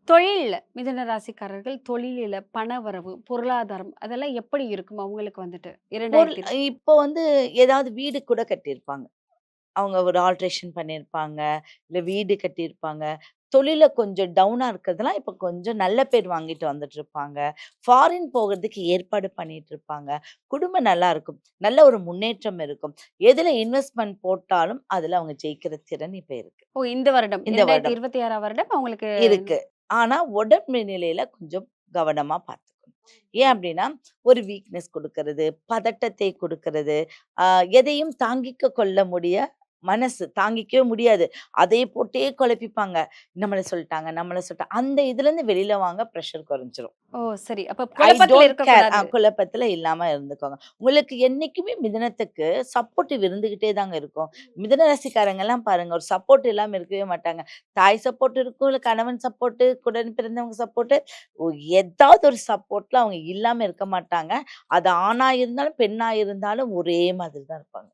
தொழில்ல மிதுன ராசிக்காரர்கள் தொழிலில பணவரவு, பொருளாதாரம் அதெல்லாம் எப்படி இருக்கும் அவங்களுக்கு வந்துட்டு? பொருள் 2000 இப்போ வந்து ஏதாவது வீடு கூட கட்டியிருப்பாங்க. அவங்க ஒரு ஆல்ட்ரேஷன் பண்ணியிருப்பாங்க. இல்ல வீடு கட்டியிருப்பாங்க. தொழில்ல கொஞ்சம் டவுனா இருக்கிறதெல்லாம் இப்ப கொஞ்சம் நல்ல பேர் வாங்கிட்டு வந்துட்டுருப்பாங்க. ஃபாரின் போகறதுக்கு ஏற்பாடு பண்ணிட்டுருப்பாங்க. குடும்பம் நல்லா இருக்கும். நல்ல ஒரு முன்னேற்றம் இருக்கும். எதுல இன்வெஸ்ட்மென்ட் போட்டாலும் அதுல அவங்க ஜெயிக்கிற திறன் இப்ப இருக்கு. ஓ! இந்த வருடம் இந்த வருடம் 2026ஆம் வருடம் அவங்களுக்கு இருக்கு. ஆனா உடம்பு நிலையில கொஞ்சம் கவனமா பார்த்துக்கணும். ஏன் அப்டின்னா, ஒரு வீக்னஸ் குடுக்கறது, பதட்டத்தை குடுக்கறது, அ எதையும் தாங்கிக்க கொள்ள மனசு தாங்கிக்கவே முடியாது. அதை போட்டே குழப்பிப்பாங்க. நம்மள சொல்ட்டாங்க, நம்மள சொல்ட்டாங்க. அந்த இதுலருந்து வெளில வாங்க பிரஷர் குறைஞ்சிரும். ஓ! சரி. அப்ப ஐ குழப்பத்துல டோன்ட் கேர். இருக்கக்கூடாது. குழப்பத்துல இல்லாம இருந்துக்கோங்க. உங்களுக்கு என்னைக்குமே மிதுனத்துக்கு சப்போர்ட்டிவ் இருந்துகிட்டே தாங்க இருக்கும். மிதுன ராசிக்காரங்கலாம் பாருங்க, ஒரு சப்போர்ட் இல்லாம இருக்கவே மாட்டாங்க. தாய் சப்போர்ட் இருக்கும், இல்ல கணவன் சப்போர்ட்டு, உடன் பிறந்தவங்க சப்போர்ட்டு, ஒ ஏதாவது ஒரு சப்போர்ட்ல அவங்க இல்லாம இருக்க மாட்டாங்க. அது ஆணா இருந்தாலும், பெண்ணா இருந்தாலும் ஒரே மாதிரி தான் இருப்பாங்க.